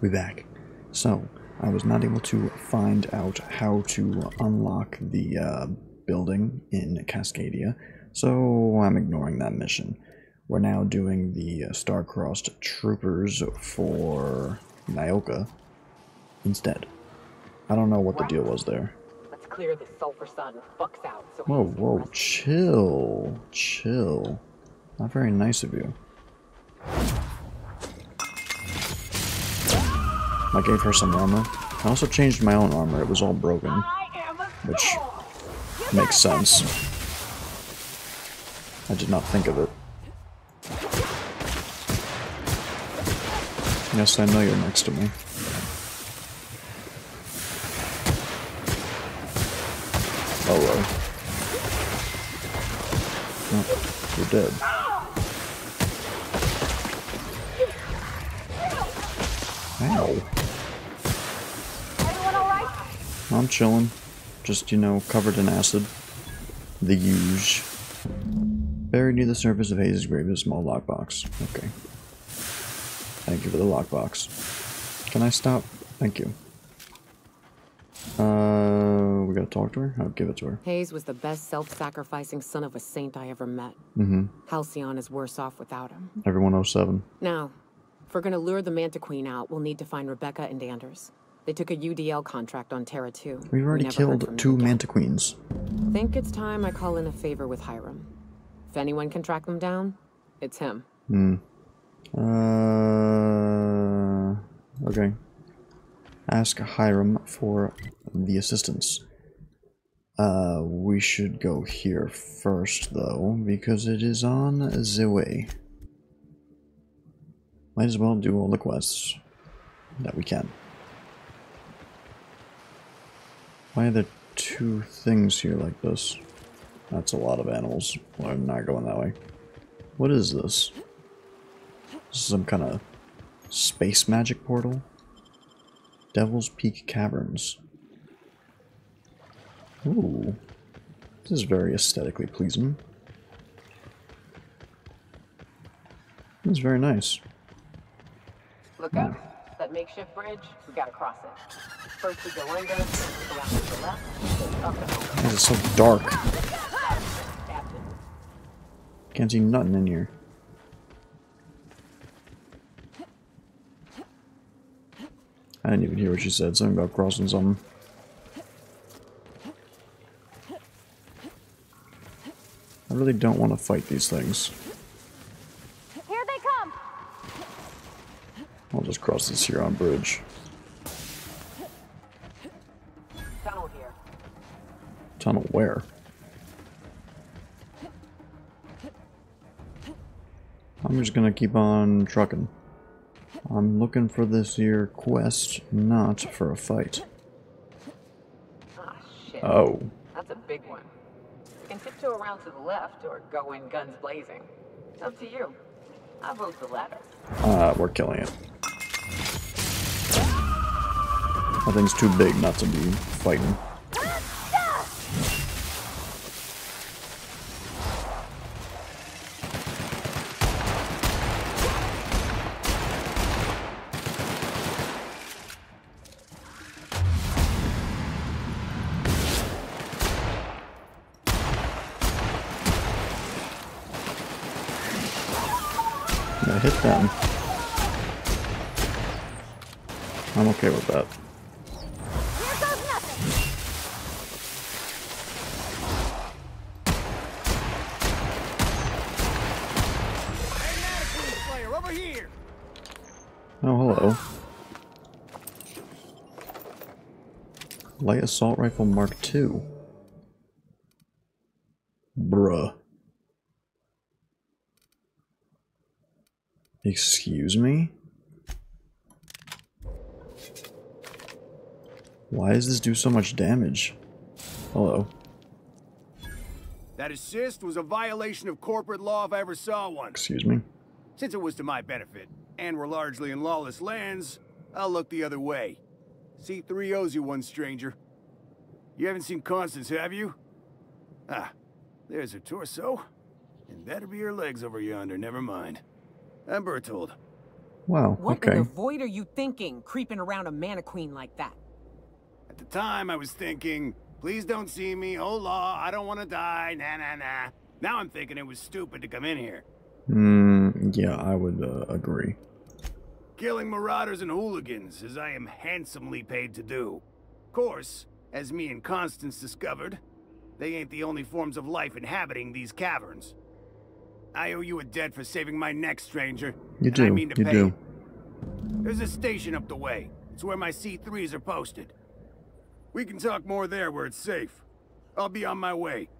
We're back. So, I was not able to find out how to unlock the building in Cascadia, so I'm ignoring that mission. We're now doing the star-crossed troopers for Nyoka instead. I don't know what the deal was there. Let's clear the sulfur sun. Buck's out. So Whoa, whoa, chill. Chill. Not very nice of you. I gave her some armor. I also changed my own armor. It was all broken. Which makes sense. I did not think of it. Yes, I know you're next to me. Hello. Oh, you're dead. Ow. Everyone alright? I'm chilling. Just, you know, covered in acid. The huge. Buried near the surface of Hayes' grave is a small lockbox. Okay. Thank you for the lockbox. Can I stop? Thank you. We gotta talk to her? I'll give it to her. Hayes was the best self-sacrificing son of a saint I ever met. Halcyon is worse off without him. Everyone 07. Now, if we're gonna lure the Manta Queen out, we'll need to find Rebecca and Anders. They took a UDL contract on Terra 2. We've already killed 2 Manta Queens. Think it's time I call in a favor with Hiram. If anyone can track them down, it's him. Okay. Ask Hiram for the assistance. We should go here first, though, because it is on the way. Might as well do all the quests that we can. Why are there 2 things here like this? That's a lot of animals. Well, I'm not going that way. What is this? This is some kind of space magic portal? Devil's Peak Caverns. Ooh. This is very aesthetically pleasing. This is very nice. Look up. That makeshift bridge, we gotta cross it. First we go under, around to the left, then up and over. This is so dark. Can't see nothing in here. I didn't even hear what she said. Something about crossing something. I really don't want to fight these things. Here they come. I'll just cross this Huron bridge. Tunnel here. Tunnel where? I'm just gonna keep on trucking. I'm looking for this here quest, not for a fight. Ah, shit. Oh. That's a big one. You can tiptoe around to the left or go in guns blazing. It's up to you. I vote the latter. We're killing it. That thing's too big not to be fighting. I hit them. I'm okay with that. Here goes nothing. Over here. Oh, hello. Light Assault Rifle Mark II. Bruh. Excuse me? Why does this do so much damage? Hello. That assist was a violation of corporate law if I ever saw one. Excuse me? Since it was to my benefit, and we're largely in lawless lands, I'll look the other way. C3 owes you one, stranger. You haven't seen Constance, have you? Ah, there's her torso. And that'll be her legs over yonder, never mind. I'm Bertold. Wow, What okay. in the void are you thinking, creeping around a mannequin like that? At the time, I was thinking, please don't see me, oh law, I don't want to die, nah nah nah. Now I'm thinking it was stupid to come in here. Yeah, I would agree. Killing marauders and hooligans, as I am handsomely paid to do. Of course, as me and Constance discovered, they ain't the only forms of life inhabiting these caverns. I owe you a debt for saving my neck, stranger. You do, and I mean to you pay do. it. There's a station up the way. It's where my C3s are posted. We can talk more there where it's safe. I'll be on my way.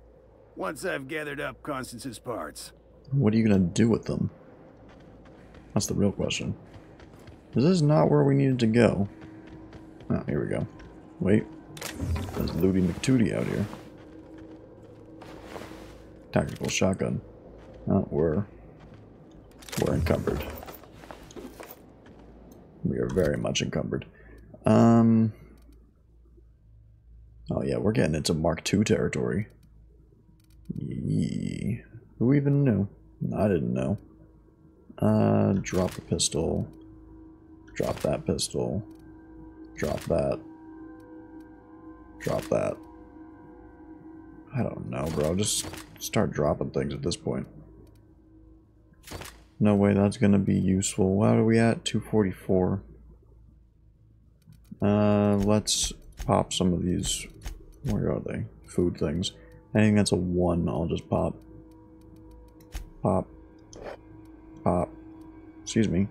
Once I've gathered up Constance's parts. What are you gonna do with them? That's the real question. Is this not where we needed to go? Oh, here we go. Wait. There's Looty McTooty out here. Tactical shotgun. Oh, we're encumbered. We are very much encumbered. Oh yeah, we're getting into Mark II territory. Yee. Who even knew? I didn't know. Drop a pistol. Drop that pistol. Drop that. Drop that. I don't know, bro. Just start dropping things at this point. No way that's gonna be useful. What are we at? 244. Let's pop some of these. Where are they? Food things. Anything that's a 1, I'll just pop. Pop. Pop. Excuse me.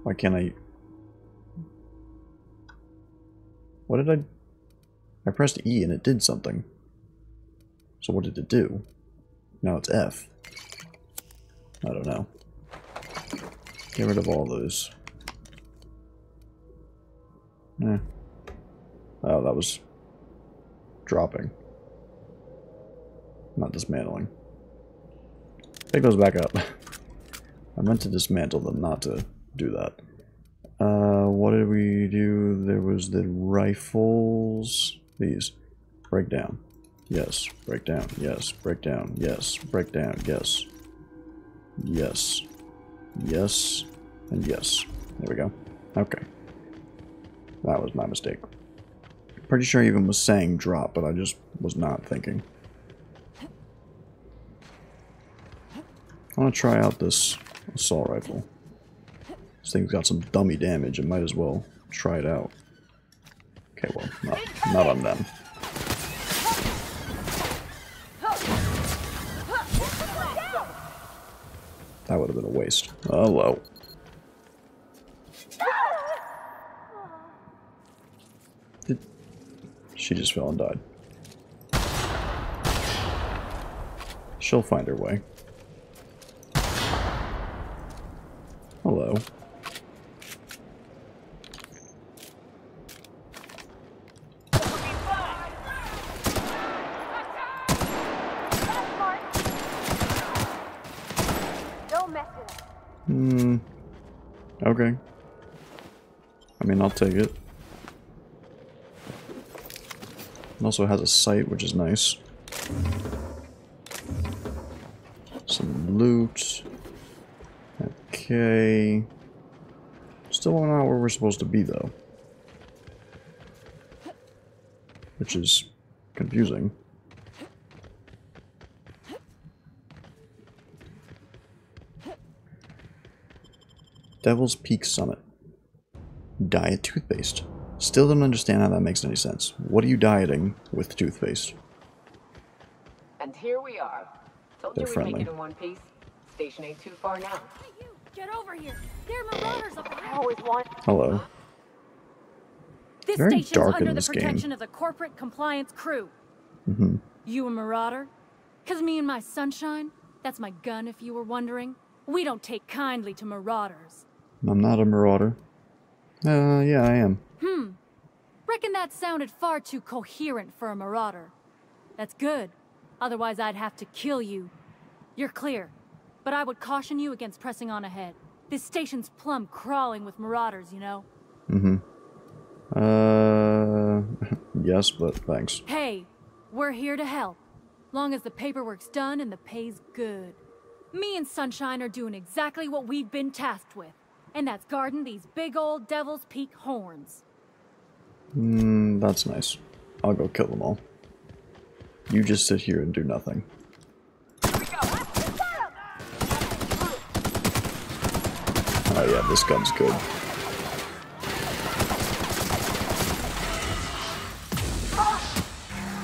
Why can't I... What did I... I pressed E and it did something. So what did it do? Now it's F. I don't know. Get rid of all those. Eh. Oh, that was... dropping. Not dismantling. Pick those back up. I meant to dismantle them, not to do that. What did we do? There was the rifles. These. Break down. Yes. Break down. Yes. Break down. Yes. Break down. Yes. Yes. Yes. And yes. There we go. Okay. That was my mistake. Pretty sure I even was saying drop, but I just was not thinking. I want to try out this assault rifle. This thing's got some dummy damage. It might as well try it out. Okay, well, not on them. That would have been a waste. Hello. She just fell and died. She'll find her way. Hello. Don't mess with it. Okay. I mean, I'll take it. It also has a sight, which is nice. Some loot. Okay. Still don't know where we're supposed to be, though. Which is confusing. Devil's Peak Summit. Diet toothpaste. Still don't understand how that makes any sense. What are you dieting with toothpaste? And here we are. Told They're you we'd friendly. make it in one piece. Station ain't too far now. Hey, you! Get over here! There are marauders up I ahead! always want... Hello. This Very station's dark in under the this game. protection of the corporate compliance crew. Mm-hmm. You a marauder? 'Cause me and my sunshine, that's my gun if you were wondering, we don't take kindly to marauders. I'm not a marauder. Yeah, I am. Reckon that sounded far too coherent for a marauder. That's good. Otherwise I'd have to kill you. You're clear. But I would caution you against pressing on ahead. This station's plumb crawling with marauders, you know? Mm-hmm. Yes, but thanks. Hey, we're here to help. Long as the paperwork's done and the pay's good. Me and Sunshine are doing exactly what we've been tasked with, and that's guarding these big old Devil's Peak horns. That's nice. I'll go kill them all. You just sit here and do nothing. Oh yeah, this gun's good.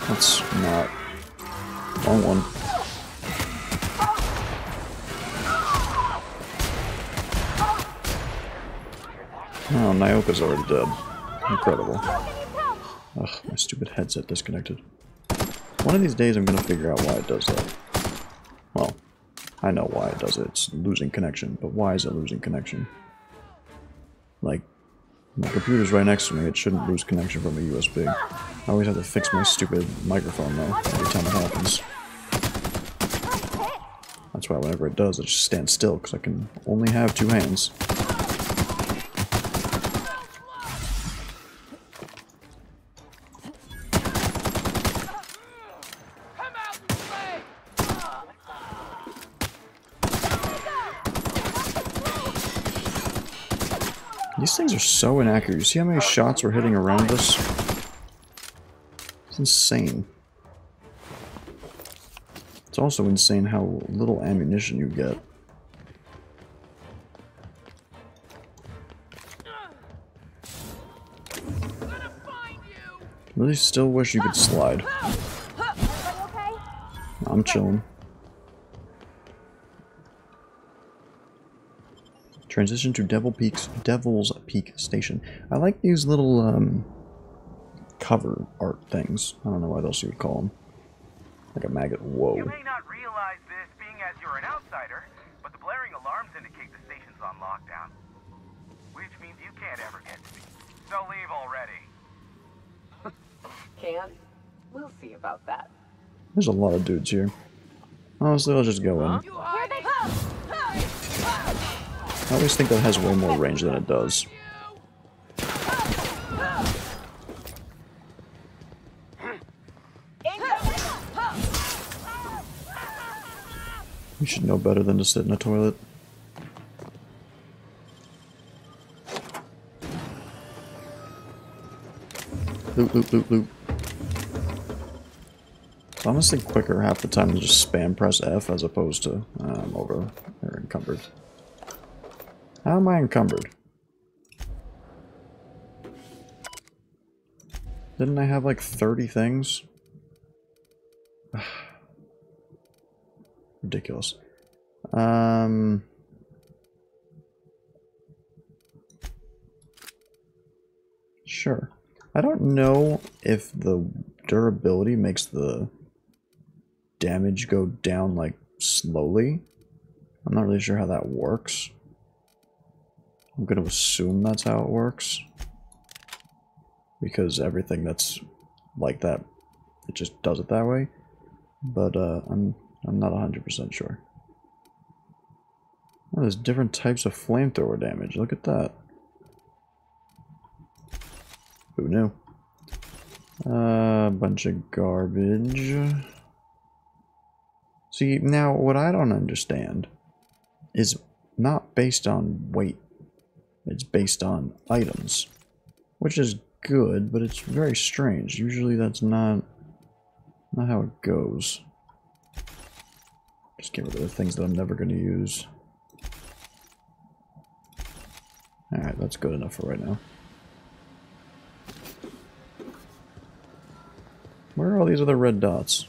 That's not... wrong one. Oh, Nyoka's already dead. Incredible. Ugh, my stupid headset disconnected. One of these days I'm gonna figure out why it does that. Well, I know why it does it. It's losing connection, but why is it losing connection? Like, my computer's right next to me, it shouldn't lose connection from a USB. I always have to fix my stupid microphone though, every time it happens. That's why whenever it does, I just stand still, because I can only have two hands. These things are so inaccurate. You see how many shots we're hitting around us? It's insane. It's also insane how little ammunition you get. Really still wish you could slide. I'm chilling. Transition to Devil's Peak Station. I like these little cover art things. I don't know what else you would call them. Like a maggot. Whoa. You may not realize this being as you're an outsider, but the blaring alarms indicate the station's on lockdown. Which means you can't ever get to me. So leave already. Can't? We'll see about that. There's a lot of dudes here. Honestly, I'll just go in. I always think that has way more range than it does. You should know better than to sit in a toilet. Loot, loot, loot, loot. It's honestly quicker half the time to just spam press F as opposed to over or encumbered. How am I encumbered? Didn't I have like 30 things? Ridiculous. Sure. I don't know if the durability makes the damage go down like slowly. I'm not really sure how that works. I'm gonna assume that's how it works. Because everything that's like that, it just does it that way. But I'm not 100% sure. Oh, there's different types of flamethrower damage. Look at that. Who knew? Bunch of garbage. See, now what I don't understand is not based on weight. It's based on items. Which is good, but it's very strange. Usually that's not how it goes. Just get rid of the things that I'm never going to use. Alright, that's good enough for right now. Where are all these other red dots?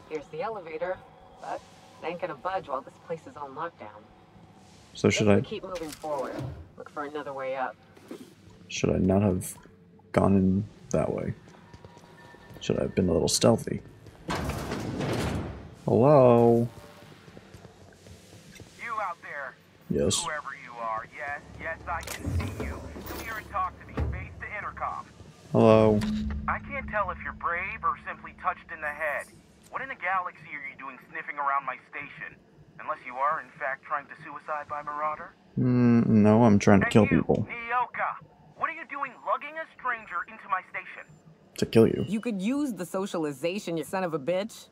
Here's the elevator, but it ain't gonna budge while this place is on lockdown. So should I keep moving forward? Look for another way up. Should I not have gone in that way? Should I have been a little stealthy? Hello? You out there. Yes. Whoever you are, yes, I can see you. Come here and talk to me, face the intercom. Hello? I can't tell if you're brave or simply touched in the head. What in the galaxy are you doing sniffing around my station? Unless you are, in fact, trying to suicide by Marauder? No, I'm trying to kill people. Nyoka, what are you doing lugging a stranger into my station? To kill you. You could use the socialization, you son of a bitch.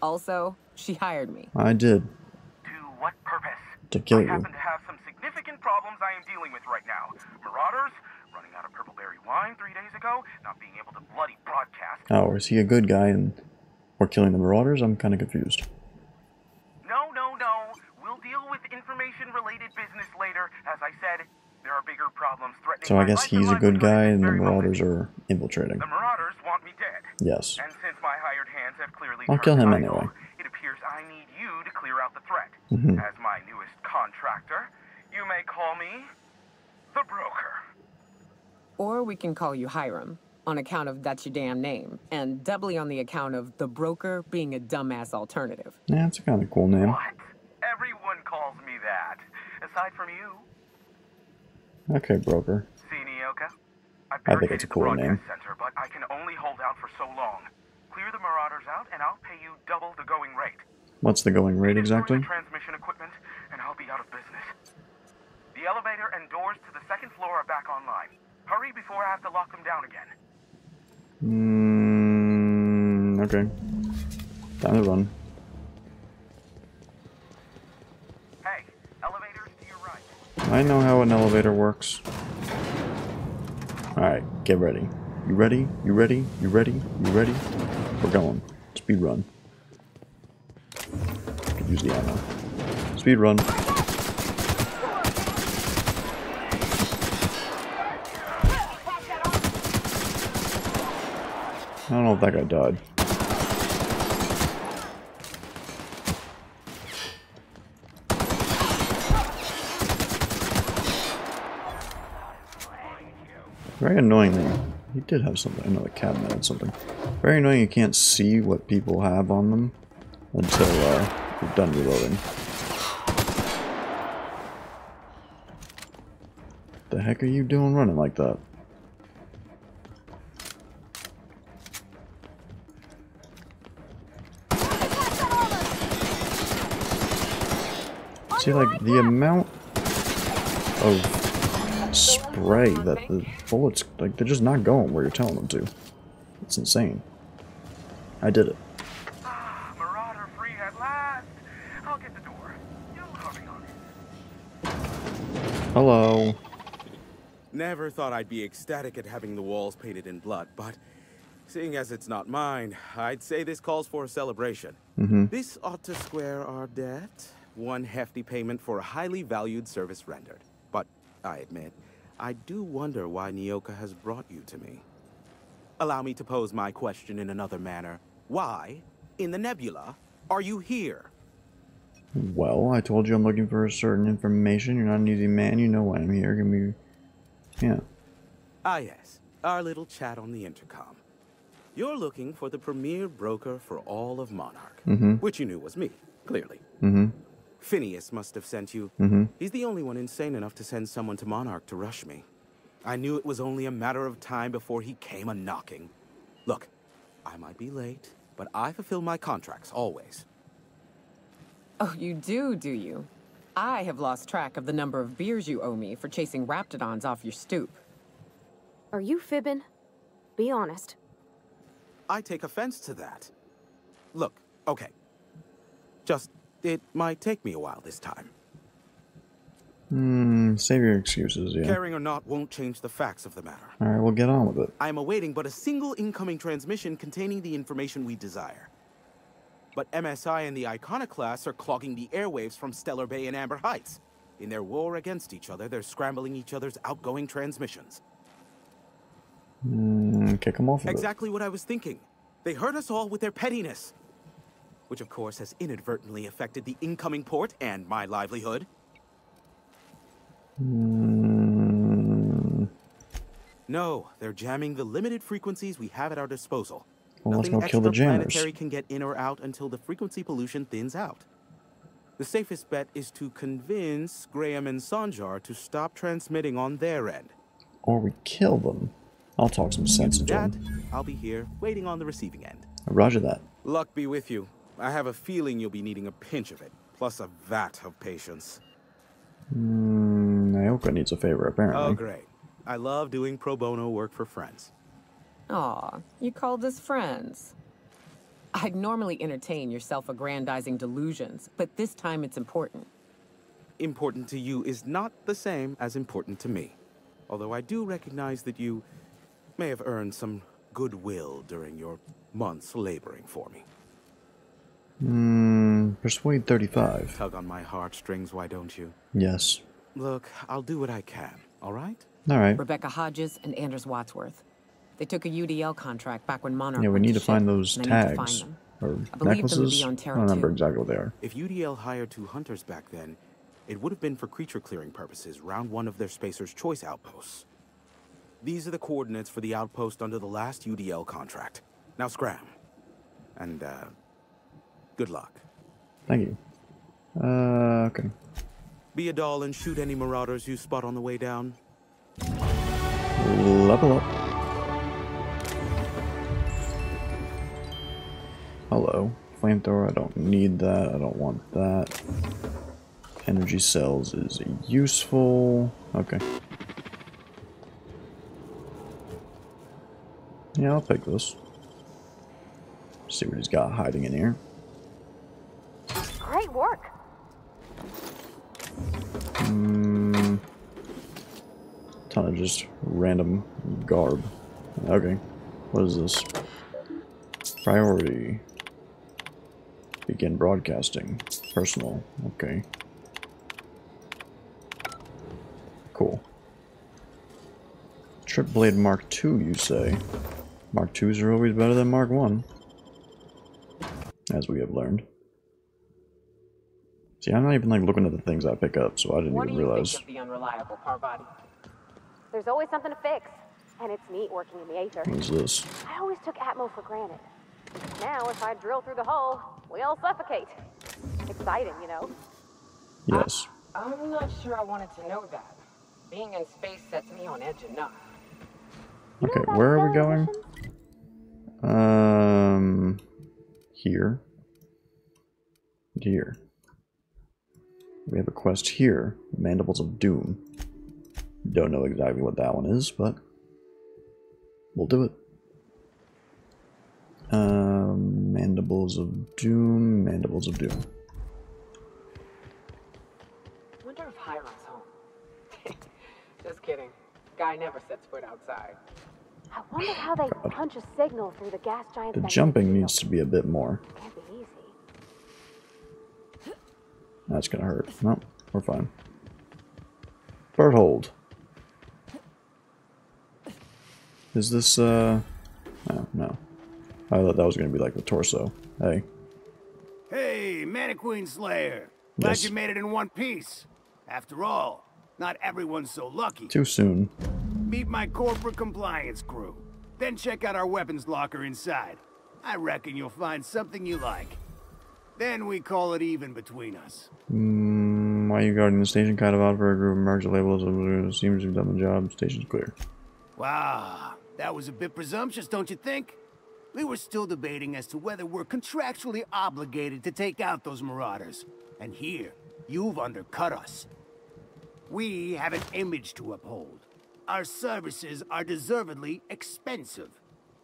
Also, she hired me. I did. To what purpose? To kill I you. happen to have some significant problems I am dealing with right now. Marauders, running out of purple-berry wine 3 days ago, not being able to bloody broadcast. Oh, is he a good guy and we're killing the Marauders? I'm kind of confused. No. We'll deal with information-related business later. As I said, there are bigger problems threatening So I my guess life and he's a good livelihood guy at this and the very Marauders moment. are infiltrating. The Marauders want me dead. Yes. And since my hired hands have clearly I'll turned kill him idle, anyway. it appears I need you to clear out the threat. Mhm. As my newest contractor, you may call me the Broker. Or we can call you Hiram, on account of that's your damn name, and doubly on the account of the Broker being a dumbass alternative. Yeah, it's a kind of cool name. What? Everyone calls me that. Aside from you. Okay, Broker. See, Nyoka? I think it's a cool name. Center, but I can only hold out for so long. Clear the Marauders out, and I'll pay you double the going rate. What's the going rate exactly? Destroy the transmission equipment, and I'll be out of business. The elevator and doors to the second floor are back online. Hurry before I have to lock them down again. Okay. Time to run. Hey, elevators to your right. I know how an elevator works. Alright, get ready. You ready? You ready? You ready? You ready? We're going. Speed run. Could use the ammo. Speed run. I don't know if that guy died. Very annoyingly, he did have something. Another cabinet had something. Very annoying you can't see what people have on them until you're done reloading. The heck are you doing running like that? See, like, the amount of spray that the bullets, like, they're just not going where you're telling them to. It's insane. I did it. Marauder free at last. I'll get the door. You hurry on it. Hello. Never thought I'd be ecstatic at having the walls painted in blood, but seeing as it's not mine, I'd say this calls for a celebration. This ought to square our debt. One hefty payment for a highly valued service rendered. But I admit, I do wonder why Nyoka has brought you to me. Allow me to pose my question in another manner. Why, in the nebula, are you here? Well, I told you I'm looking for certain information. You're not an easy man. You know why I'm here. Give me... Yeah. Ah yes, our little chat on the intercom. You're looking for the premier broker for all of Monarch. Which you knew was me, clearly. Phineas must have sent you. He's the only one insane enough to send someone to Monarch to rush me. I knew it was only a matter of time before he came a-knocking. Look, I might be late, but I fulfill my contracts, always. Oh, you do you? I have lost track of the number of beers you owe me for chasing raptidons off your stoop. Are you fibbing? Be honest. I take offense to that. Look, okay. It might take me a while this time. Save your excuses, yeah. Caring or not won't change the facts of the matter. Alright, we'll get on with it. I am awaiting but a single incoming transmission containing the information we desire. But MSI and the Iconoclast are clogging the airwaves from Stellar Bay and Amber Heights. In their war against each other, they're scrambling each other's outgoing transmissions. Kick them off of Exactly what I was thinking. They hurt us all with their pettiness. Which of course has inadvertently affected the incoming port and my livelihood. No, they're jamming the limited frequencies we have at our disposal. Well, let's Nothing go kill the jammers. extraplanetary can get in or out until the frequency pollution thins out. The safest bet is to convince Graham and Sanjar to stop transmitting on their end. Or we kill them. I'll talk some sense into That, them. I'll be here, waiting on the receiving end. Roger that. Luck be with you. I have a feeling you'll be needing a pinch of it, plus a vat of patience. Nyoka needs a favor, apparently. Oh, great. I love doing pro bono work for friends. Aw, you called us friends. I'd normally entertain your self-aggrandizing delusions, but this time it's important. Important to you is not the same as important to me. Although I do recognize that you may have earned some goodwill during your months laboring for me. Persuade 35. Tug on my heartstrings, why don't you? Yes. Look, I'll do what I can, all right? All right. Rebecca Hodges and Anders Wadsworth. They took a UDL contract back when Monarch Yeah, we went need to ship, find those and I need to tags. find them. Or I believe them to necklaces? be on I Terra don't remember 2. exactly what they are. If UDL hired 2 hunters back then, it would have been for creature clearing purposes, round 1 of their Spacer's Choice outposts. These are the coordinates for the outpost under the last UDL contract. Now scram. And, good luck. Thank you. Okay. Be a doll and shoot any marauders you spot on the way down. Level up. Hello. Flamethrower, I don't need that. I don't want that. Energy cells is useful. Okay. Yeah, I'll take this. See what he's got hiding in here. Great work. Ton of just random garb. Okay. What is this? Priority. Begin broadcasting. Personal. Okay. Cool. Trip Blade Mark II, you say? Mark IIs are always better than Mark I. As we have learned. See, I'm not even like looking at the things I pick up, so I didn't even realize. What do you think of the unreliable Parvati? There's always something to fix. And it's neat working in the Aether. What is this? I always took Atmo for granted. Now, if I drill through the hole, we all suffocate. Exciting, you know? Yes. I'm not sure I wanted to know that. Being in space sets me on edge enough. Okay, where are we going? Here. And here. We have a quest here. Mandibles of Doom. Don't know exactly what that one is, but we'll do it. Mandibles of Doom. Mandibles of Doom. Wonder if Hiram's home. Just kidding. Guy never sets foot outside. I wonder how they punch a signal through the gas giant's The jumping needs to be a bit more. Can't be easy. That's gonna hurt. No, we're fine. Bird hold. Is this, oh, no. I thought that was gonna be like the torso. Hey. Hey, Mannequin Slayer. Glad Yes. you made it in one piece. After all, not everyone's so lucky. Too soon. Meet my corporate compliance crew. Then check out our weapons locker inside. I reckon you'll find something you like. Then we call it even between us. Why are you guarding the station? Kind of odd for a group of mercs labels. Seems you've done the job. Station's clear. Wow, that was a bit presumptuous, don't you think? We were still debating as to whether we're contractually obligated to take out those marauders. And here, you've undercut us. We have an image to uphold. Our services are deservedly expensive.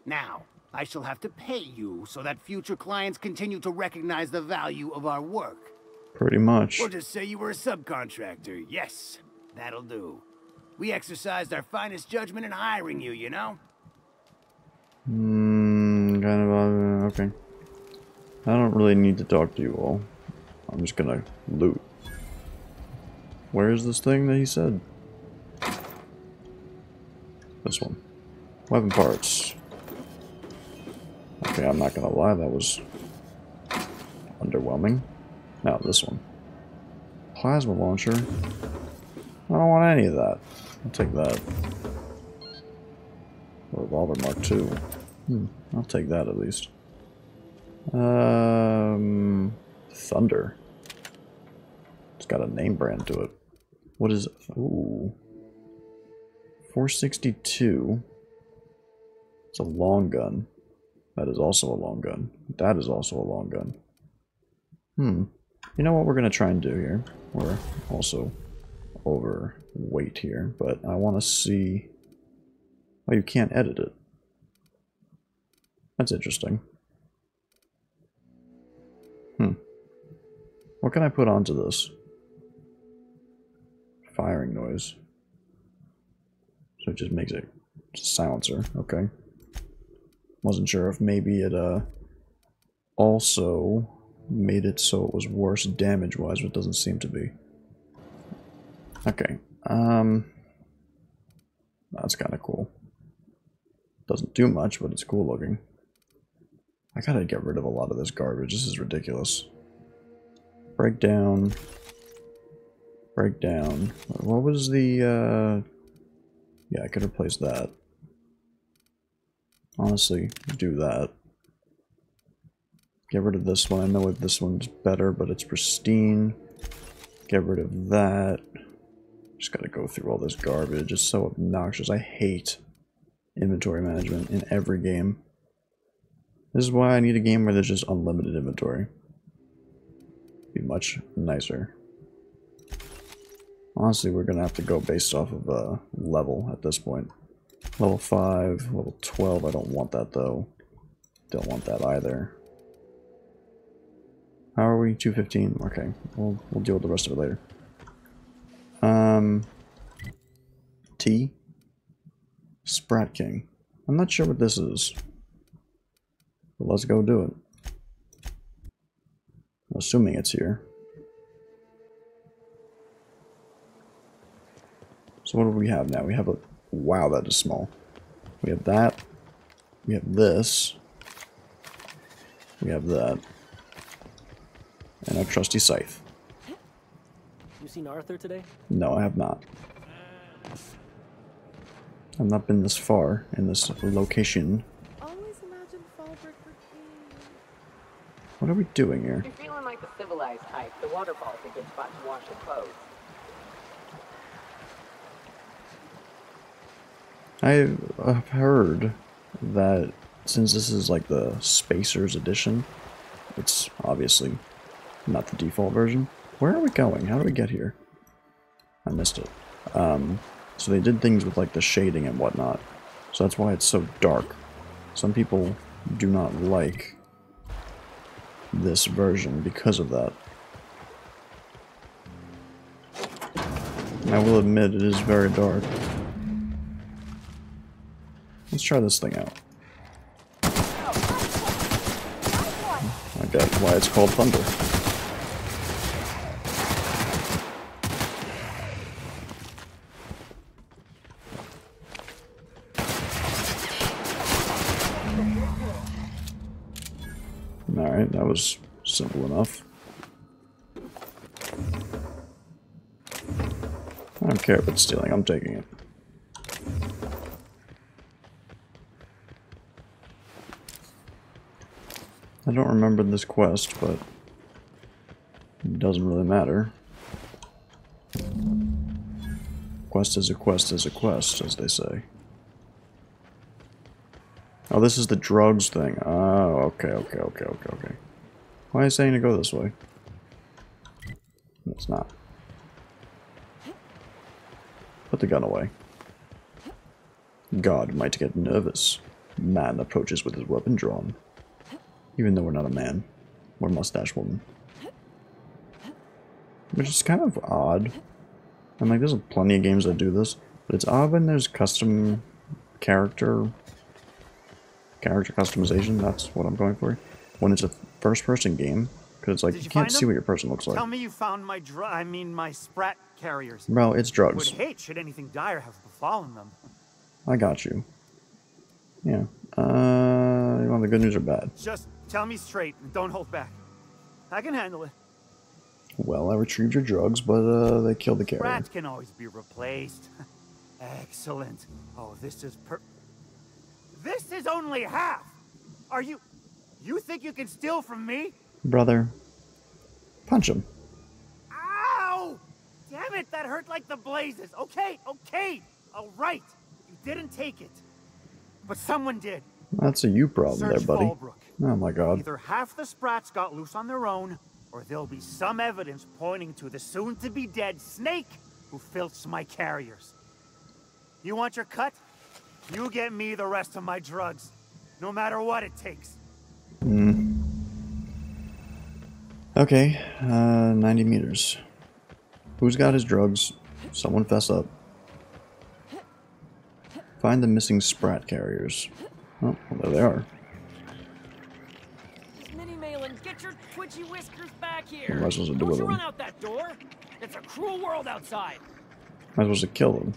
Now, I shall have to pay you so that future clients continue to recognize the value of our work. Pretty much. Or just say you were a subcontractor. Yes, that'll do. We exercised our finest judgment in hiring you, you know? Kind of, okay. I don't really need to talk to you all. I'm just gonna loot. Where is this thing that he said? This one. Weapon parts. Okay, I'm not gonna lie, that was underwhelming. Now, this one. Plasma launcher. I don't want any of that. I'll take that. Revolver Mark II. I'll take that at least. Thunder. It's got a name brand to it. What is it? Ooh. 462. It's a long gun. That is also a long gun. That is also a long gun. You know what we're going to try and do here? We're also overweight here, but I want to see... Oh, you can't edit it. That's interesting. What can I put onto this? Firing noise. So it just makes it silencer. Okay. Wasn't sure if maybe it also made it so it was worse damage-wise, but it doesn't seem to be. Okay. That's kind of cool. Doesn't do much, but it's cool looking. I gotta get rid of a lot of this garbage. This is ridiculous. Breakdown. Breakdown. What was the, yeah, I could replace that. Honestly, do that. Get rid of this one. I know this one's better, but it's pristine. Get rid of that. Just gotta go through all this garbage. It's so obnoxious. I hate inventory management in every game. This is why I need a game where there's just unlimited inventory. Be much nicer. Honestly, we're gonna have to go based off of level at this point. Level 5, level 12, I don't want that though. Don't want that either. How are we? 215? Okay, we'll deal with the rest of it later. T? Sprat King. I'm not sure what this is. But let's go do it. I'm assuming it's here. So what do we have now? We have a... Wow, that is small. We have that. We have this. We have that. And our trusty scythe. You seen Arthur today? No, I have not. I've not been this far in this location. Always imagine Fallbrook for king. What are we doing here? If you're feeling like the civilized type, the waterfall's a good spot to wash your clothes. I've heard that since this is like the Spacers edition, it's obviously not the default version. Where are we going? How do we get here? I missed it. So they did things with like the shading and whatnot. So that's why it's so dark. Some people do not like this version because of that. I will admit it is very dark. Let's try this thing out. I get why it's called Thunder. Alright, that was simple enough. I don't care if it's stealing, I'm taking it. I don't remember this quest, but it doesn't really matter. Quest is a quest is a quest, as they say. Oh, this is the drugs thing. Oh, okay. Why are you saying to go this way? It's not. Put the gun away. God might get nervous. Man approaches with his weapon drawn. Even though we're not a man. We're a mustache woman. Which is kind of odd. And like, there's plenty of games that do this. But it's odd when there's custom character customization. That's what I'm going for. When it's a first-person game. Because it's like, you can't see what your person looks like. Tell me you found my my sprat carriers. Bro, it's drugs. Would hate should anything dire have befallen them. I got you. Yeah. You want the good news or bad? Just tell me straight and don't hold back. I can handle it. Well, I retrieved your drugs, but they killed the carrier. Rats can always be replaced. Excellent. Oh, this is This is only half. Are you think you can steal from me? Brother. Punch him. Ow! Damn it, that hurt like the blazes. Okay. All right. You didn't take it. But someone did. That's a you problem Search there, buddy. Fallbrook. Oh my god. Either half the sprats got loose on their own, or there'll be some evidence pointing to the soon-to-be-dead snake who filched my carriers. You want your cut? You get me the rest of my drugs, no matter what it takes. Okay, 90 meters. Who's got his drugs? Someone fess up. Find the missing sprat carriers. Oh, well, there they are. Mini Malin, get your twitchy whiskers back here. What am I supposed to do Don't with you them? run out that door. It's a cruel world outside. Am I supposed to kill them?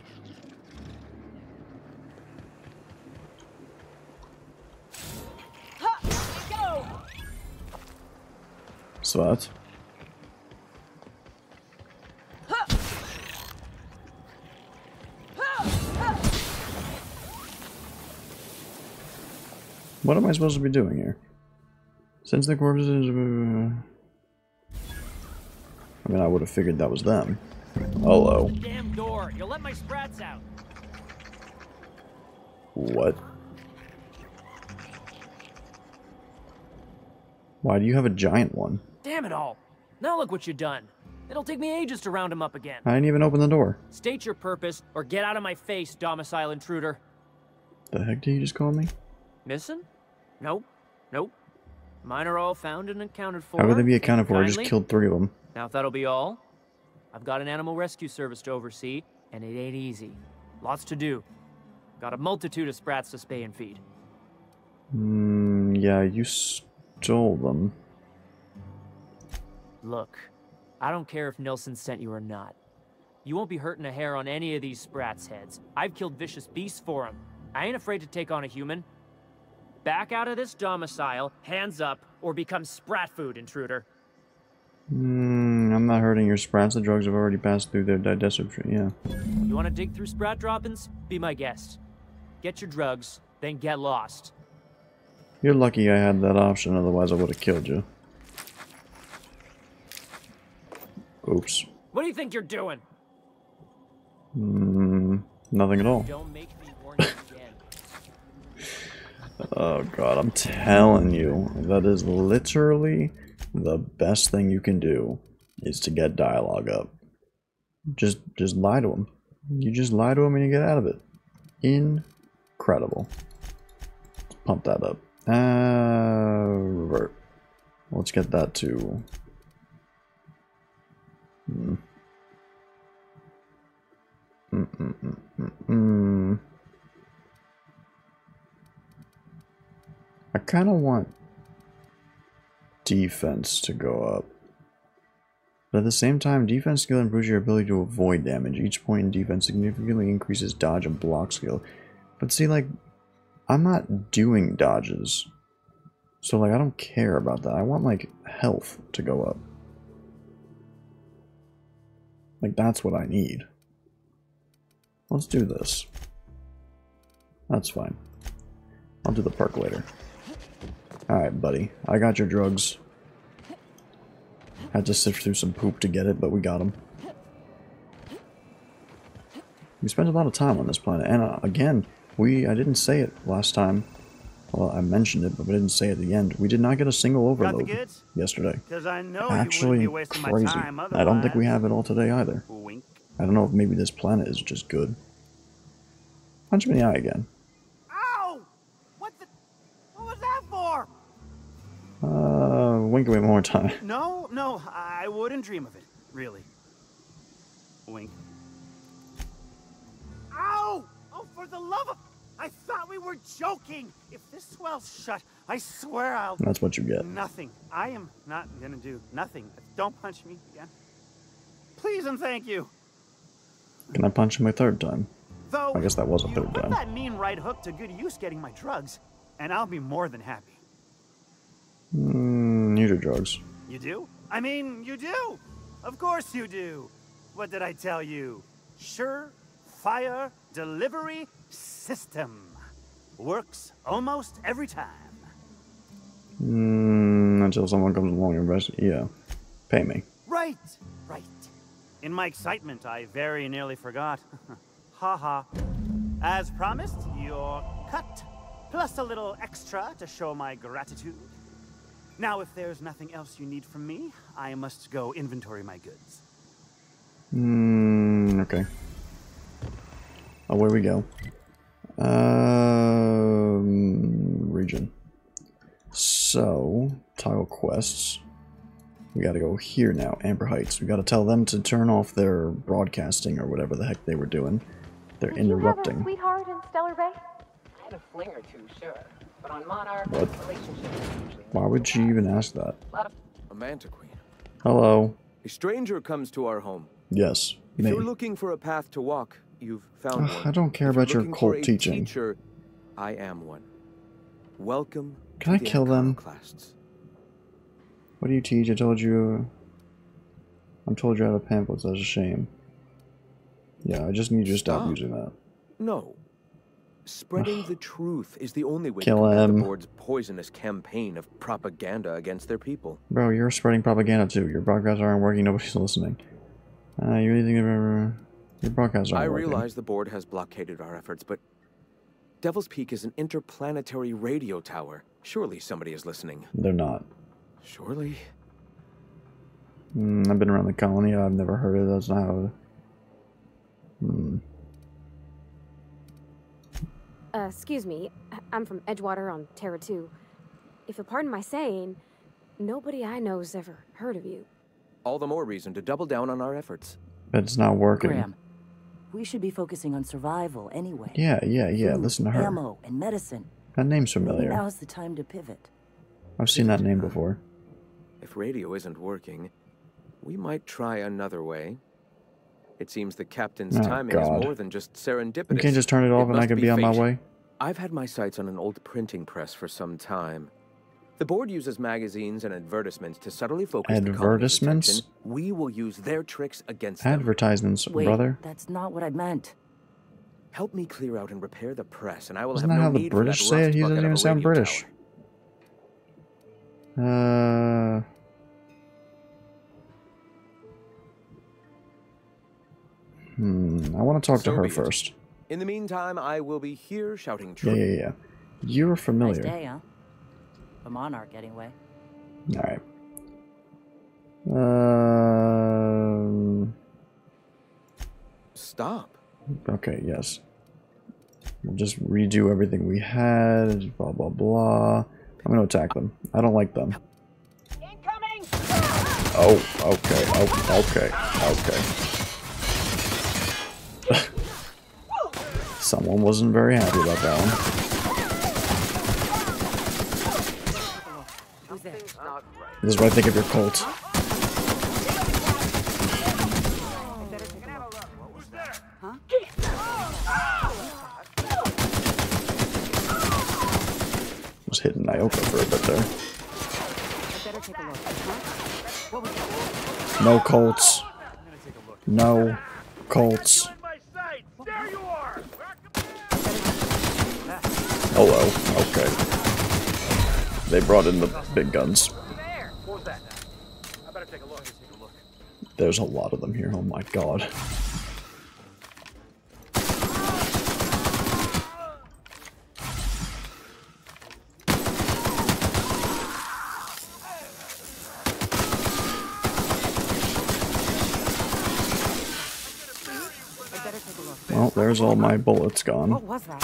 Ha! Go! Svat. What am I supposed to be doing here? Since the corpses... I mean, I would have figured that was them. Hello. Damn door. You'll let my sprats out. What? Why do you have a giant one? Damn it all. Now look what you've done. It'll take me ages to round him up again. I didn't even open the door. State your purpose, or get out of my face, domicile intruder. The heck did you just call me? Missing? Nope. Nope. Mine are all found and accounted for. How would they be accounted for? I just Kindly. killed 3 of them. Now, if that'll be all, I've got an animal rescue service to oversee, and it ain't easy. Lots to do. Got a multitude of sprats to spay and feed. Yeah, you stole them. Look, I don't care if Nilsson sent you or not. You won't be hurting a hair on any of these sprats' heads. I've killed vicious beasts for them. I ain't afraid to take on a human. Back out of this domicile, hands up, or become sprat food, intruder. I'm not hurting your sprats. The drugs have already passed through their digestive tree, yeah. You want to dig through sprat droppings? Be my guest. Get your drugs, then get lost. You're lucky I had that option, otherwise I would have killed you. Oops. What do you think you're doing? Nothing at all. Don't make me warn you again. Oh god, I'm telling you, that is literally the best thing you can do, is to get dialogue up. Just lie to him. You just lie to him and you get out of it. Incredible. Let's pump that up. Revert. Let's get that to... I kind of want defense to go up. But at the same time, defense skill improves your ability to avoid damage. Each point in defense significantly increases dodge and block skill. But see, like, I'm not doing dodges. So, like, I don't care about that. I want, like, health to go up. Like, that's what I need. Let's do this. That's fine. I'll do the percolator. Alright, buddy. I got your drugs. Had to sift through some poop to get it, but we got them. We spent a lot of time on this planet, and again, I didn't say it last time. Well, I mentioned it, but we didn't say it at the end. We did not get a single overload yesterday. I know Actually, you wouldn't be wasting crazy. my time I don't think we have it all today either. Wink. I don't know if maybe this planet is just good. Punch me in the eye again. Ow! What was that for? Wink away one more time. No, I wouldn't dream of it, really. Wink. Ow! Oh, for the love of... I thought we were joking! If this swells shut, I swear I'll... That's what you get. Nothing. I am not gonna do nothing. Don't punch me again. Please and thank you. Can I punch him a third time? Though, I guess that was a you third put time. that mean right hook to good use getting my drugs, and I'll be more than happy. You do drugs. You do? I mean, you do. Of course you do. What did I tell you? Sure fire delivery system. Works almost every time. Until someone comes along and arrests you. Yeah. Pay me. Right. In my excitement, I very nearly forgot. Haha. As promised, your cut, plus a little extra to show my gratitude. Now, if there's nothing else you need from me, I must go inventory my goods. Okay. Away we go. Region. So, tile quests. We gotta go here now, Amber Heights. We gotta tell them to turn off their broadcasting or whatever the heck they were doing. They're interrupting. Did you have a sweetheart in Stellar Bay? I had a fling or two, sure. But on Monarch, What? relationships are usually... Why would she even ask that? A Manta Queen. Hello. A stranger comes to our home. Yes, If me. you're looking for a path to walk, you've found one. I don't care If you're about your looking cult for a teaching. Teacher, I am one. Welcome. Can I to the kill them? Iconoclasts. What do you teach? I told you I have a pamphlet, so that's a shame. Yeah, I just need you to stop using that. No. Spreading the truth is the only way Kill to combat him. the board's poisonous campaign of propaganda against their people. Bro, you're spreading propaganda too. Your broadcasts aren't working, nobody's listening. You really think your broadcasts aren't I working. realize the board has blockaded our efforts, but Devil's Peak is an interplanetary radio tower. Surely somebody is listening. They're not. Surely. I've been around the colony. I've never heard of it. That's not how... Excuse me. I'm from Edgewater on Terra 2. If you'll pardon my saying, nobody I know's ever heard of you. All the more reason to double down on our efforts. But it's not working. Graham, we should be focusing on survival anyway. Yeah. Food, Listen to her. ammo, and medicine. That name's Maybe familiar. now's the time to pivot. I've seen that name before. If radio isn't working, we might try another way. It seems the captain's timing is more than just serendipitous. You can't just turn it off and I can be on my way? I've had my sights on an old printing press for some time. The board uses magazines and advertisements to subtly focus the colony's attention. We will use their tricks against them. Advertisements, Wait, brother. That's not what I meant. Help me clear out and repair the press, and I will Isn't have that no how the need for that British say it? rust He doesn't bucket of even a sound radio British. tower. I want to talk to her be it. first. In the meantime, I will be here shouting truth. Yeah. You're familiar. Nice day, huh? A monarch, anyway. Alright. Stop. Okay, yes. We'll just redo everything we had, blah blah blah. I'm gonna attack them. I don't like them. Incoming! Oh, okay, okay. Someone wasn't very happy about that one. This is what I think of your cult. Was hitting Nyoka for a bit there. No cults. No cults. Hello. Okay. They brought in the big guns. There's a lot of them here. Oh my god. Well, there's all my bullets gone. What was that?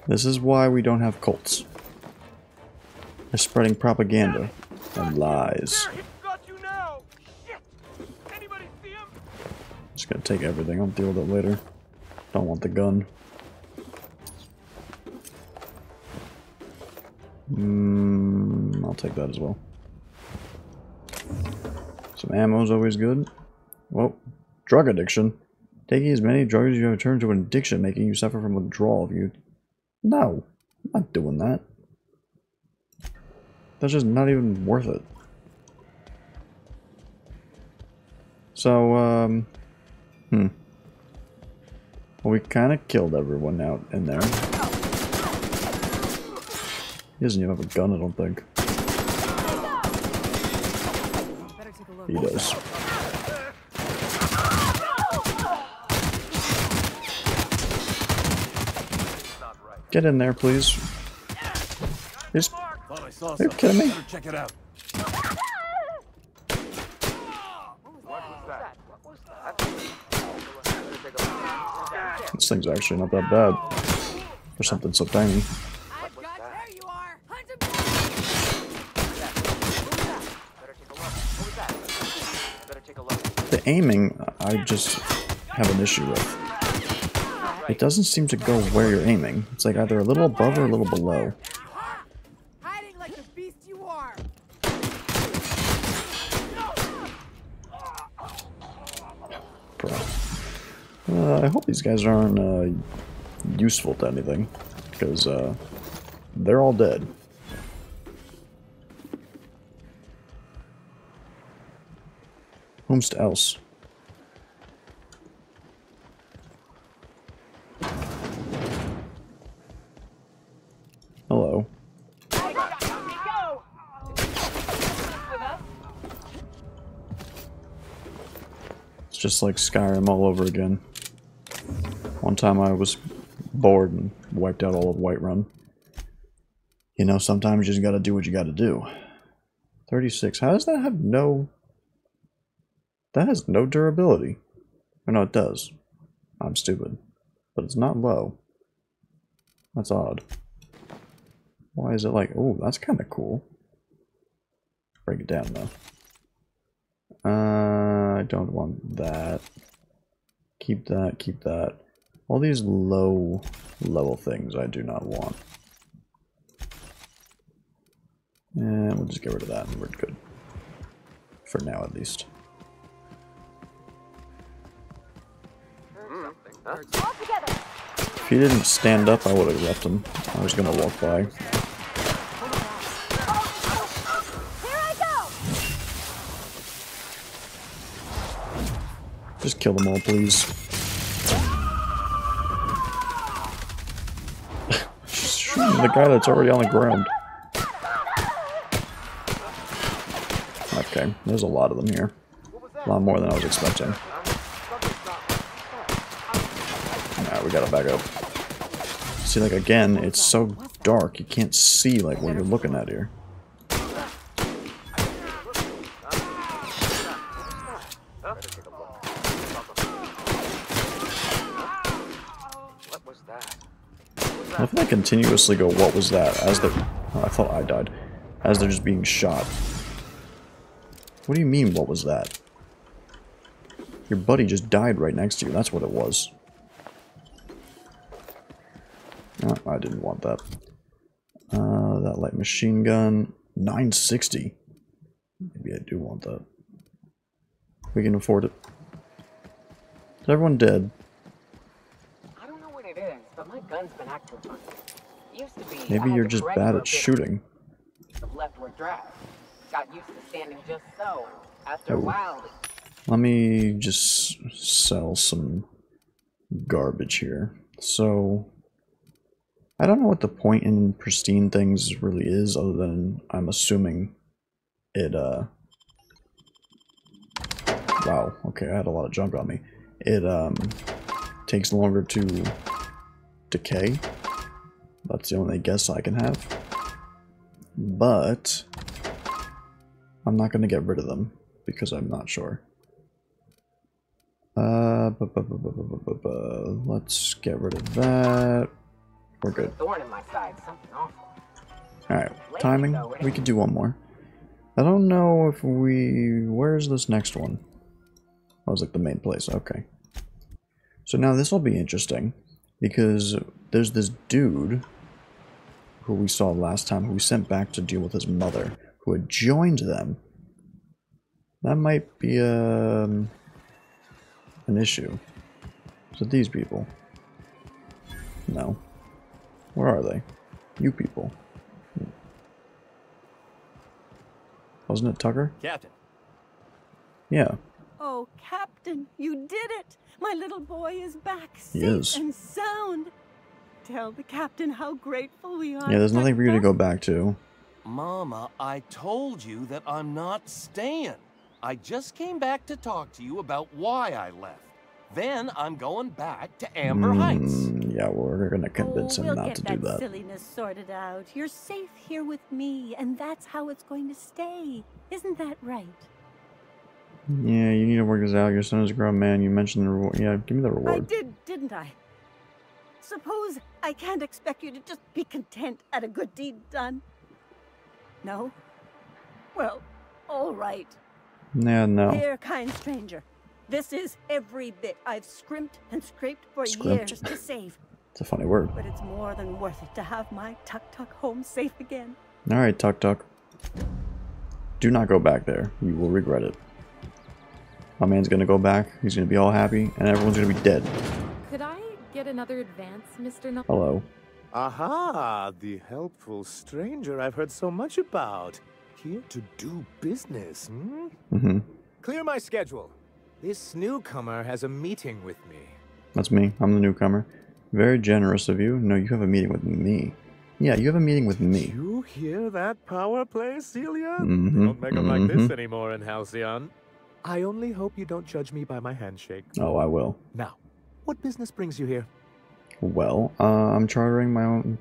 This is why we don't have cults. They're spreading propaganda and lies. Just gonna take everything. I'll deal with it later. Don't want the gun. I'll take that as well. Some ammo is always good. Whoa. Drug addiction. Taking as many drugs as you have turned to an addiction, making you suffer from withdrawal if you... No. I'm not doing that. That's just not even worth it. So, well, we kind of killed everyone out in there. He doesn't even have a gun, I don't think. He does. Get in there, please. Are you kidding me? Check it out. This thing's actually not that bad. For something so tiny. There you are! Hunt him down! The aiming, I just have an issue with. It doesn't seem to go where you're aiming. It's like either a little above or a little below. Hiding like the beast you are! Bro. I hope these guys aren't useful to anything. Because they're all dead. Whomst else? Hello. It's just like Skyrim all over again. One time I was bored and wiped out all of Whiterun. You know, sometimes you just gotta do what you gotta do. 36. How does that have no... That has no durability. Or no, it does. I'm stupid. But it's not low. That's odd. Why is it like... Oh, that's kind of cool. Break it down, though. I don't want that. Keep that, keep that. All these low level things I do not want. And we'll just get rid of that and we're good. For now, at least. If he didn't stand up, I would have left him. I was gonna walk by. Here I go! Just kill them all, please. Shooting the guy that's already on the ground. Okay, there's a lot of them here. A lot more than I was expecting. Alright, we gotta back up. See, like, again, it's so dark, you can't see, like, what you're looking at here. I think they continuously go, what was that? As they're... Oh, I thought I died. As they're just being shot. What do you mean, what was that? Your buddy just died right next to you. That's what it was. Oh, I didn't want that. That light machine gun. 960. Maybe I do want that. We can afford it. Is everyone dead? I don't know what it is, but my gun's been acting funny. Used to be. Maybe you're just bad at shooting. The leftward drive. Got used to standing just so. After a while. Let me just sell some garbage here. So, I don't know what the point in pristine things really is, other than I'm assuming it, wow, okay, I had a lot of junk on me. It, takes longer to decay. That's the only guess I can have. But I'm not going to get rid of them, because I'm not sure. Let's get rid of that. We're good. Thorn in my side, something awful. Alright, timing. We could do one more. I don't know if we... Where's this next one? Oh, it's like the main place. Okay. So now this will be interesting, because there's this dude who we saw last time, who we sent back to deal with his mother, who had joined them. That might be an issue. So these people. No. Where are they? You people. Wasn't it Tucker? Captain. Yeah. Oh, Captain, you did it! My little boy is back, He safe is. and sound. Tell the captain how grateful we are. Yeah, there's nothing for you to go back to. Mama, I told you that I'm not staying. I just came back to talk to you about why I left. Then I'm going back to Amber Heights. Yeah, we're gonna convince him we'll not get to do that. Silliness sorted out. You're safe here with me, and that's how it's going to stay. Isn't that right? Yeah, you need to work this out. Your son is a grown man. You mentioned the reward. Yeah, give me the reward. I did, didn't I? suppose I can't expect you to just be content at a good deed done. No? Well, all right. Yeah, no. Here, kind stranger. This is every bit I've scrimped and scraped for Scrimped? years to save. It's a funny word. But it's more than worth it to have my tuk-tuk home safe again. Alright, tuk-tuk. Do not go back there. You will regret it. My man's gonna go back, he's gonna be all happy, and everyone's gonna be dead. Could I get another advance, Mr. Null? Hello. Aha, the helpful stranger I've heard so much about. Here to do business, hmm? Mm-hmm. Clear my schedule. This newcomer has a meeting with me. That's me. I'm the newcomer. Very generous of you. No, you have a meeting with me. Yeah, you have a meeting with me. You hear that power play, Celia? Mm-hmm. They don't make them like this anymore in Halcyon. I only hope you don't judge me by my handshake. Oh, I will. Now, what business brings you here? Well, I'm charting my own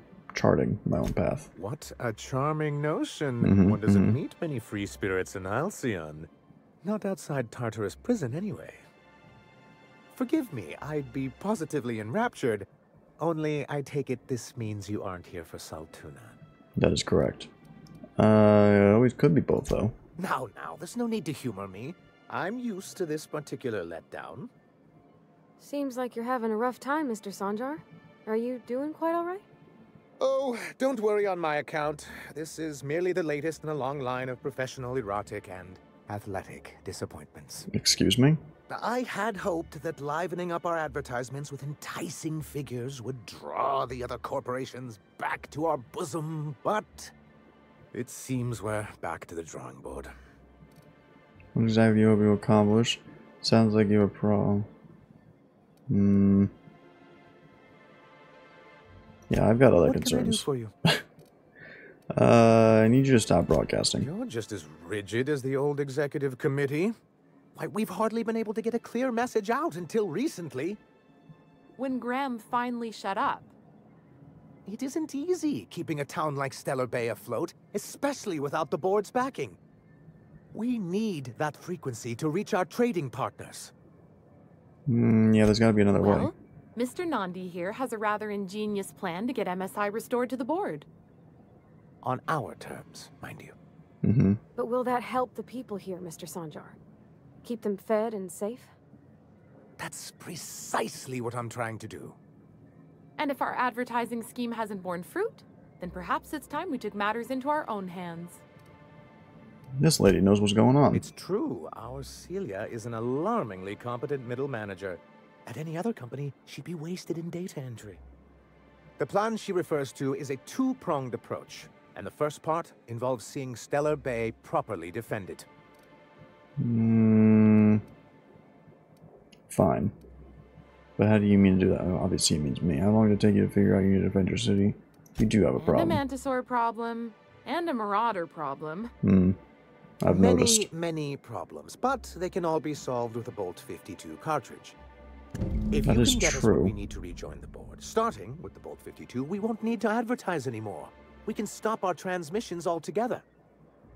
path. What a charming notion. One doesn't meet many free spirits in Halcyon. Not outside Tartarus prison, anyway. Forgive me, I'd be positively enraptured. Only, I take it this means you aren't here for Saltuna. That is correct. It always could be both, though. Now, there's no need to humor me. I'm used to this particular letdown. Seems like you're having a rough time, Mr. Sanjar. Are you doing quite all right? Oh, don't worry on my account. This is merely the latest in a long line of professional erotic and athletic disappointments. Excuse me? I had hoped that livening up our advertisements with enticing figures would draw the other corporations back to our bosom, but it seems we're back to the drawing board. What exactly you hope you accomplish? Sounds like you have a problem. Yeah, I've got other concerns. What can I do for you? I need you to stop broadcasting. You're just as rigid as the old executive committee. Why, we've hardly been able to get a clear message out until recently. When Graham finally shut up. It isn't easy keeping a town like Stellar Bay afloat, especially without the board's backing. We need that frequency to reach our trading partners. Yeah, there's gotta be another way. Well, Mr. Nandi here has a rather ingenious plan to get MSI restored to the board. On our terms, mind you. But will that help the people here, Mr. Sanjar? Keep them fed and safe? That's precisely what I'm trying to do. And if our advertising scheme hasn't borne fruit, then perhaps it's time we took matters into our own hands. This lady knows what's going on. It's true. Our Celia is an alarmingly competent middle manager. At any other company, she'd be wasted in data entry. The plan she refers to is a two-pronged approach, and the first part involves seeing Stellar Bay properly defended. Fine. But how do you mean to do that? Obviously it means me. How long did it take you to figure out you need to defend your city? You do have a problem. And a Mantisaur problem. And a Marauder problem. I've noticed. Many problems, but they can all be solved with a Bolt 52 cartridge. If That you is can get us true. what we need to rejoin the board, starting with the Bolt 52, we won't need to advertise anymore. We can stop our transmissions altogether.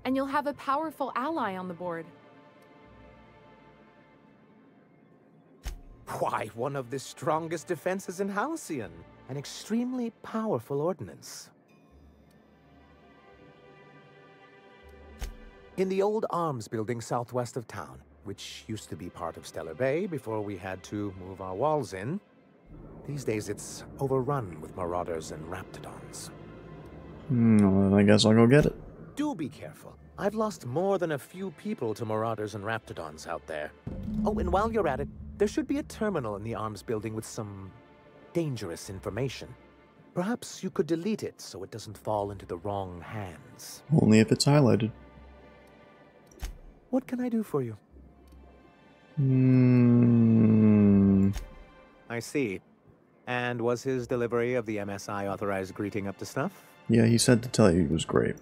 And you'll have a powerful ally on the board. Why, one of the strongest defenses in Halcyon. An extremely powerful ordnance. In the old arms building southwest of town, which used to be part of Stellar Bay before we had to move our walls in, these days it's overrun with marauders and raptidons. Well, then I guess I'll go get it. Do be careful. I've lost more than a few people to marauders and raptidons out there. Oh, and while you're at it, there should be a terminal in the arms building with some dangerous information. Perhaps you could delete it so it doesn't fall into the wrong hands. Only if it's highlighted. What can I do for you? I see. And was his delivery of the MSI authorized greeting up to snuff? Yeah, he said to tell you he was great.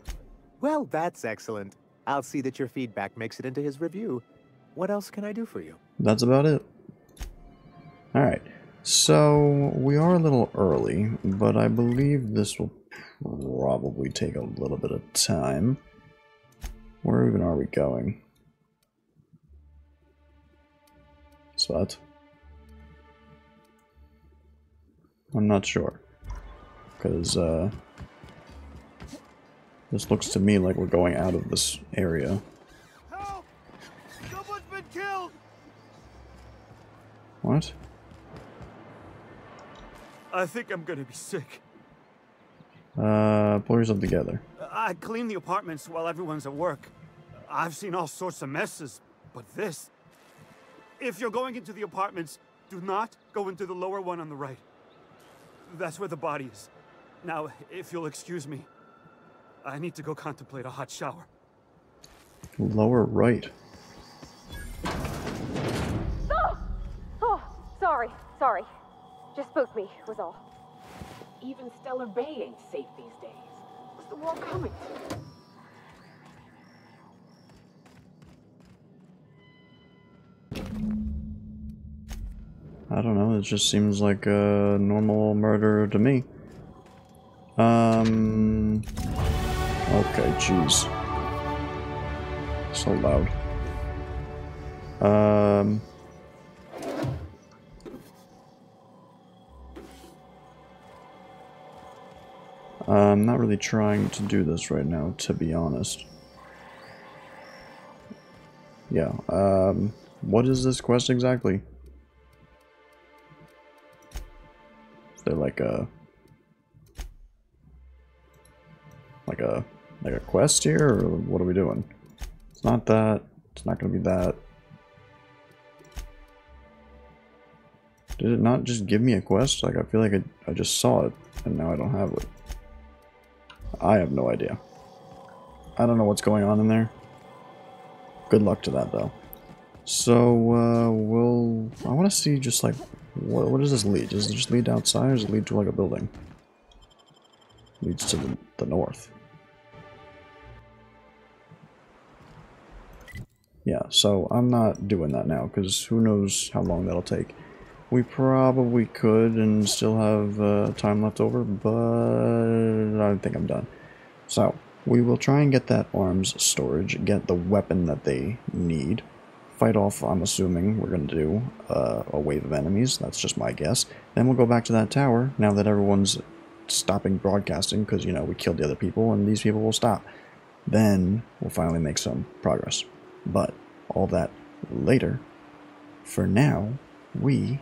Well, that's excellent. I'll see that your feedback makes it into his review. What else can I do for you? That's about it. Alright, so we are a little early, but I believe this will probably take a little bit of time. Where even are we going? Spot. I'm not sure. Because, this looks to me like we're going out of this area. Help! Someone's been killed! What? I think I'm gonna be sick. Pull yourself together. I clean the apartments while everyone's at work. I've seen all sorts of messes, but this... If you're going into the apartments, do not go into the lower one on the right. That's where the body is. Now, if you'll excuse me, I need to go contemplate a hot shower. Lower right. Oh! Oh, sorry. Just spooked me, was all. Even Stellar Bay ain't safe these days. What's the wall coming to? I don't know, it just seems like a normal murder to me. Okay, jeez. So loud. I'm not really trying to do this right now, to be honest. Yeah, what is this quest exactly? Is there like a quest here, or what are we doing? It's not that. It's not gonna be that. Did it not just give me a quest? Like, I feel like I just saw it, and now I don't have it. I have no idea. I don't know what's going on in there. Good luck to that, though. So, I want to see just, like, what does this lead? Does it just lead outside, or does it lead to, like, a building? Leads to the north. Yeah, so I'm not doing that now, because who knows how long that'll take. We probably could and still have time left over, but I think I'm done. So, we will try and get that arms storage, get the weapon that they need, fight off, I'm assuming we're going to do a wave of enemies, that's just my guess. Then we'll go back to that tower, now that everyone's stopping broadcasting, because, you know, we killed the other people, and these people will stop. Then, we'll finally make some progress. But, all that later. For now, we